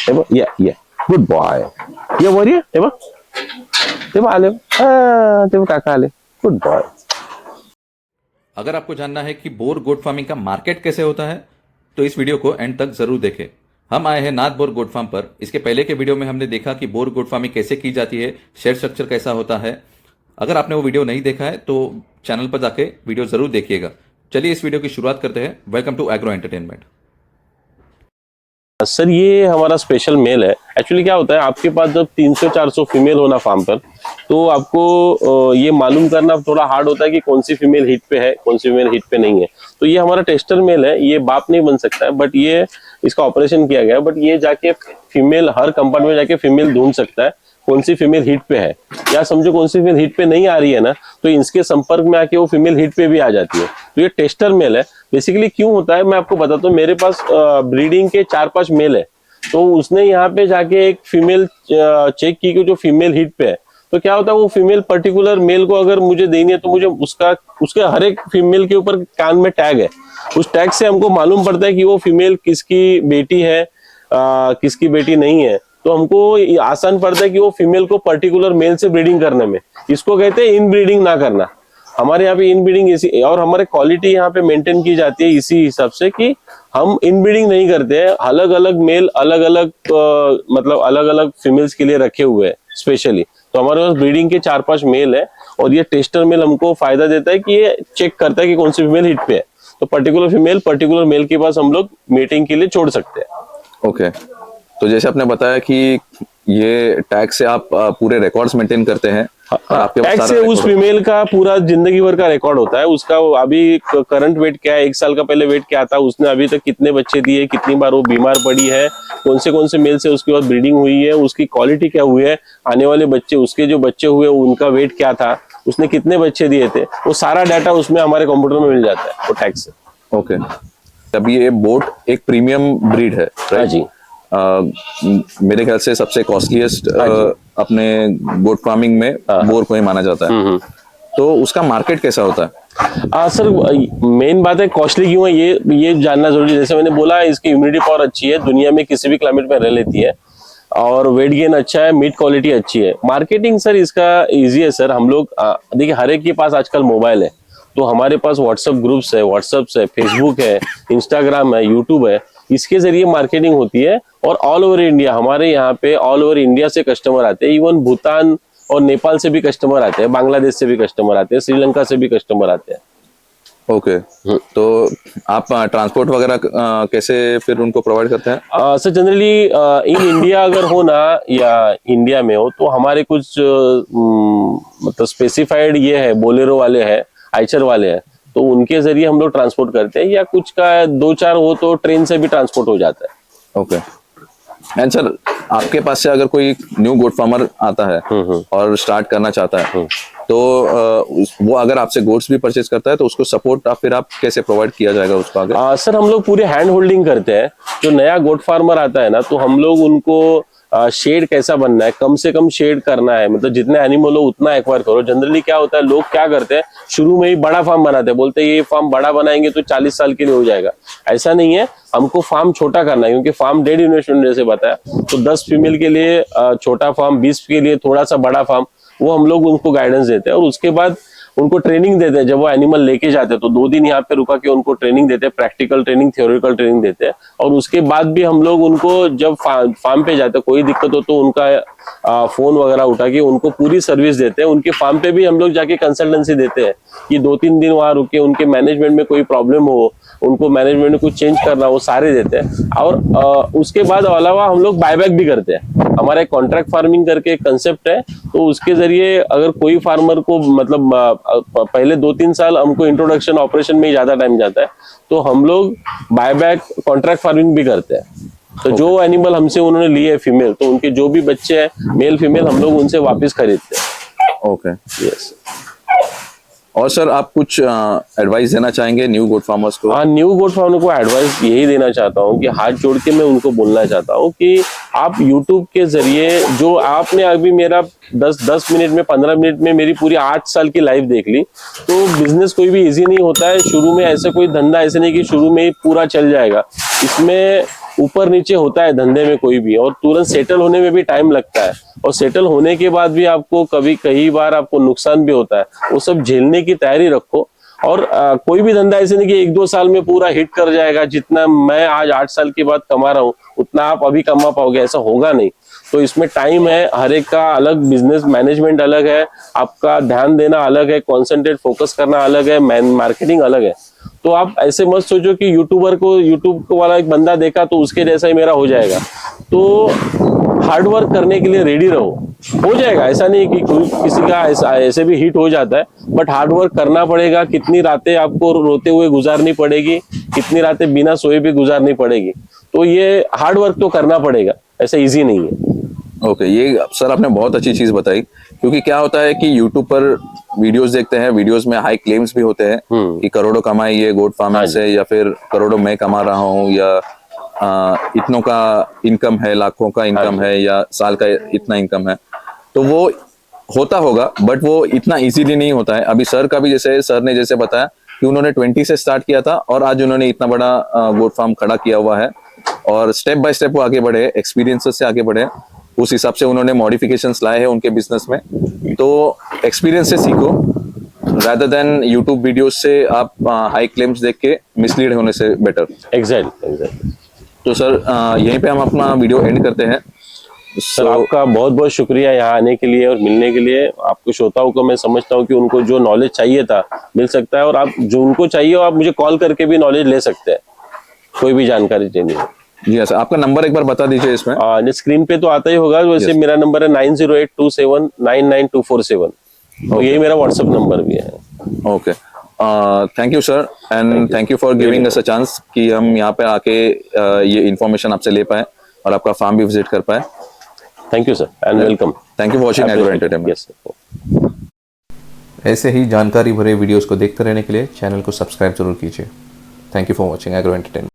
Good boy. ये वर ये बघ, ते बघ आले, ते बघ काका आले. Good boy. अगर आपको जानना है कि बोर गोट फार्मिंग का मार्केट कैसे होता है तो इस वीडियो को एंड तक जरूर देखें. हम आए हैं नाथ बोर गोट फार्म पर. इसके पहले के वीडियो में हमने देखा कि बोर गोट फार्मिंग कैसे की जाती है, शेड स्ट्रक्चर कैसा होता है. अगर आपने वो वीडियो नहीं देखा है तो चैनल पर जाके वीडियो जरूर देखिएगा. चलिए इस वीडियो की शुरुआत करते हैं. Welcome to agro entertainment. Sir ये हमारा स्पेशल मेल है. एक्चुअली क्या होता है, आपके पास जब 300-400 फीमेल होना फार्म पर, तो आपको ये मालूम करना थोड़ा हार्ड होता है कि कौन सी फीमेल हिट पे है, कौन सी फीमेल हिट पे नहीं है. तो ये हमारा टेस्टर मेल है. ये बाप नहीं बन सकता है, बट ये इसका ऑपरेशन किया गया है. बट ये जाके फीमेल हर कंपाउंड में जाके फीमेल ढूंढ सकता है कौन सी फीमेल हिट पे है, या समझो कौन सी फीमेल हिट पे नहीं आ रही है ना, तो इसके संपर्क में आके वो फीमेल हिट पे भी आ जाती है. तो ये टेस्टर मेल है. बेसिकली क्यों होता है मैं आपको बताता हूँ. मेरे पास ब्रीडिंग के 4-5 मेल है, तो उसने यहाँ पे जाके एक फीमेल चेक की कि जो फीमेल हिट पे है. तो क्या होता है, वो फीमेल पर्टिकुलर मेल को अगर मुझे देनी है तो मुझे उसके हर एक फीमेल के ऊपर कान में टैग है. उस टैग से हमको मालूम पड़ता है कि वो फीमेल किसकी बेटी है, किसकी बेटी नहीं है. तो हमको आसान पड़ता है कि वो फीमेल को पर्टिकुलर मेल से ब्रीडिंग करने में. इसको कहते हैं इन ब्रीडिंग ना करना. हमारे यहाँ पे इन ब्रीडिंग इसी, और हमारे क्वालिटी यहाँ पे मेंटेन की जाती है इसी हिसाब से कि हम इन ब्रीडिंग नहीं करते हैं. अलग अलग मेल अलग अलग मतलब अलग अलग फीमेल्स के लिए रखे हुए हैं स्पेशली. तो हमारे पास ब्रीडिंग के 4-5 मेल है, और ये टेस्टर मेल हमको फायदा देता है कि ये चेक करता है कि कौन सी फीमेल हिट पे है. तो पर्टिकुलर फीमेल पर्टिकुलर मेल के पास हम लोग मीटिंग के लिए छोड़ सकते हैं. ओके. तो जैसे आपने बताया कि ये टैग से आप पूरे रिकॉर्ड्स मेंटेन करते हैं. आपके टैग से उस फीमेल का पूरा जिंदगी भर का रिकॉर्ड होता है. उसका अभी करंट वेट क्या है, 1 साल का पहले वेट क्या था, उसने अभी तक कितने बच्चे दिए, कितनी बार वो बीमार पड़ी है, कौन से मेल से उसके बाद ब्रीडिंग हुई है, उसकी क्वालिटी क्या हुई है, आने वाले बच्चे, उसके जो बच्चे हुए उनका वेट क्या था, उसने कितने बच्चे दिए थे, वो सारा डाटा उसमें हमारे कंप्यूटर में मिल जाता है वो टैग से. ओके. तभी ये बोट एक प्रीमियम ब्रीड है. हाँ जी. मेरे ख्याल से सबसे कॉस्टलीस्ट अपने गोट फार्मिंग में बोर को ही माना जाता है. तो उसका मार्केट कैसा होता है? सर मेन बात है कॉस्टली क्यों है ये जानना जरूरी है. जैसे मैंने बोला, इसकी इम्यूनिटी पावर अच्छी है, दुनिया में किसी भी क्लाइमेट में रह लेती है, और वेट गेन अच्छा है, मीट क्वालिटी अच्छी है. मार्केटिंग सर इसका इजी है सर. हम लोग देखिए हर एक के पास आजकल मोबाइल है, तो हमारे पास व्हाट्सएप ग्रुप्स है, व्हाट्सएप है, फेसबुक है, इंस्टाग्राम है, यूट्यूब है. इसके जरिए मार्केटिंग होती है, और ऑल ओवर इंडिया हमारे यहाँ पे ऑल ओवर इंडिया से कस्टमर आते हैं. इवन भूटान और नेपाल से भी कस्टमर आते हैं, बांग्लादेश से भी कस्टमर आते हैं, श्रीलंका से भी कस्टमर आते हैं. ओके. तो आप ट्रांसपोर्ट वगैरह कैसे फिर उनको प्रोवाइड करते हैं? सर जनरली इन इंडिया अगर हो ना, या इंडिया में हो, तो हमारे कुछ मतलब स्पेसिफाइड ये है, बोलेरो वाले हैं, आइचर वाले हैं, तो उनके जरिए हम लोग ट्रांसपोर्ट करते हैं. या कुछ का 2-4 हो तो ट्रेन से भी ट्रांसपोर्ट हो जाता है. ओके. एंड सर, आपके पास से अगर कोई न्यू गोट फार्मर आता है और स्टार्ट करना चाहता है, तो वो अगर आपसे गोट्स भी परचेज करता है तो उसको सपोर्ट फिर आप कैसे प्रोवाइड किया जाएगा उसको आगे? सर हम लोग पूरे हैंड होल्डिंग करते हैं. जो नया गोट फार्मर आता है ना, तो हम लोग उनको शेड कैसा बनना है, कम से कम शेड करना है, मतलब जितने एनिमल हो उतना एक्वायर करो. जनरली क्या होता है, लोग क्या करते हैं, शुरू में ही बड़ा फार्म बनाते हैं, बोलते हैं ये फार्म बड़ा बनाएंगे तो 40 साल के लिए हो जाएगा. ऐसा नहीं है, हमको फार्म छोटा करना है, क्योंकि फार्म डेड इन्वेस्टमेंट जैसे बताया. तो 10 फीमेल के लिए छोटा फार्म, 20 के लिए थोड़ा सा बड़ा फार्म, वो हम लोग उनको गाइडेंस देते हैं. और उसके बाद उनको ट्रेनिंग देते हैं. जब वो एनिमल लेके जाते हैं तो 2 दिन यहाँ पे रुका के उनको ट्रेनिंग देते हैं, प्रैक्टिकल ट्रेनिंग, थ्योरिटिकल ट्रेनिंग देते हैं. और उसके बाद भी हम लोग उनको जब फार्म पे जाते हैं, कोई दिक्कत हो तो उनका फोन वगैरह उठा के उनको पूरी सर्विस देते हैं. उनके फार्म पे भी हम लोग जाके कंसल्टेंसी देते हैं कि 2-3 दिन वहां रुके, उनके मैनेजमेंट में कोई प्रॉब्लम हो, उनको मैनेजमेंट में कुछ चेंज करना, वो सारे देते हैं. और उसके बाद अलावा हम लोग बायबैक भी करते हैं. हमारा एक कॉन्ट्रैक्ट फार्मिंग करके एक कंसेप्ट है, तो उसके जरिए अगर कोई फार्मर को मतलब पहले 2-3 साल हमको इंट्रोडक्शन ऑपरेशन में ही ज्यादा टाइम जाता है, तो हम लोग बायबैक कॉन्ट्रैक्ट फार्मिंग भी करते हैं. तो जो एनिमल हमसे उन्होंने लिए फीमेल, तो उनके जो भी बच्चे हैं मेल फीमेल, हम लोग उनसे वापस खरीदते हैं. ओके. यस. और सर आप कुछ एडवाइस देना चाहेंगे न्यू गोट फार्मर्स को? हाँ, न्यू गोट फार्मर को एडवाइस यही देना चाहता हूँ कि हाथ जोड़ के मैं उनको बोलना चाहता हूँ कि आप YouTube के जरिए, जो आपने अभी मेरा 10 मिनट में 15 मिनट में मेरी पूरी 8 साल की लाइफ देख ली, तो बिजनेस कोई भी इजी नहीं होता है. शुरू में ऐसा कोई धंधा ऐसे नहीं कि शुरू में ही पूरा चल जाएगा. इसमें ऊपर नीचे होता है धंधे में कोई भी, और तुरंत सेटल होने में भी टाइम लगता है, और सेटल होने के बाद भी आपको कई बार आपको नुकसान भी होता है, वो सब झेलने की तैयारी रखो। और कोई भी धंधा ऐसे नहीं कि 1-2 साल में पूरा हिट कर जाएगा, जितना मैं आज 8 साल के बाद कमा रहा हूँ उतना आप अभी कमा पाओगे, ऐसा होगा नहीं। तो इसमें टाइम है, हर एक का अलग बिजनेस मैनेजमेंट अलग है, आपका ध्यान देना अलग है, कॉन्सेंट्रेट फोकस करना अलग है, मार्केटिंग अलग है। तो आप ऐसे मत सोचो कि यूट्यूब को वाला एक बंदा देखा तो उसके जैसा ही मेरा हो जाएगा। तो हार्ड वर्क करने के लिए रेडी रहो, हो जाएगा। ऐसा नहीं कि किसी का ऐसे भी हिट हो जाता है, बट हार्ड वर्क करना पड़ेगा। कितनी रातें आपको रोते हुए गुजारनी पड़ेगी, कितनी रातें बिना सोए भी गुजारनी पड़ेगी। तो ये हार्ड वर्क तो करना पड़ेगा, ऐसा इजी नहीं है। ओके, ये सर आपने बहुत अच्छी चीज बताई, क्योंकि क्या होता है कि यूट्यूब पर वीडियोस देखते हैं, वीडियोस में हाई क्लेम्स भी होते हैं कि करोड़ों कमाई ये गोट फार्मिंग से, या फिर करोड़ों मैं कमा रहा हूँ, या इतनों का इनकम है, लाखों का इनकम है, या साल का इतना इनकम है। तो वो होता होगा, बट वो इतना इजीली नहीं होता है। अभी सर का भी जैसे सर ने जैसे बताया कि उन्होंने 20 से स्टार्ट किया था और आज उन्होंने इतना बड़ा गोट फार्म खड़ा किया हुआ है, और स्टेप बाय स्टेप वो आगे बढ़े, एक्सपीरियंसेस से आगे बढ़े, उस हिसाब से उन्होंने मॉडिफिकेशंस लाए हैं उनके बिजनेस में। तो एक्सपीरियंस से सीखो, rather than यूट्यूब वीडियोस से आप हाई क्लेम्स देख के मिसलीड होने से बेटर। एग्जैक्टली। तो सर यहीं पे हम अपना वीडियो एंड करते हैं। सर आपका बहुत बहुत शुक्रिया यहाँ आने के लिए और मिलने के लिए। आपको श्रोताओं को मैं समझता हूँ कि उनको जो नॉलेज चाहिए था मिल सकता है, और आप जो उनको चाहिए आप मुझे कॉल करके भी नॉलेज ले सकते हैं, कोई भी जानकारी चाहिए। जी सर, आपका नंबर एक बार बता दीजिए इसमें। स्क्रीन पे तो आता ही होगा, वैसे मेरा नंबर है 9082799247। तो यही मेरा व्हाट्सएप नंबर भी है। Okay, thank you sir, and thank you for giving us a chance कि हम यहाँ पे आके ये इन्फॉर्मेशन आपसे ले पाए और आपका फार्म भी विजिट कर पाए। Thank you sir and welcome. Thank you for watching agro entertainment. ऐसे ही जानकारी भरे वीडियोस को देखते रहने के लिए चैनल को सब्सक्राइब जरूर कीजिए। Thank you for watching agro entertainment.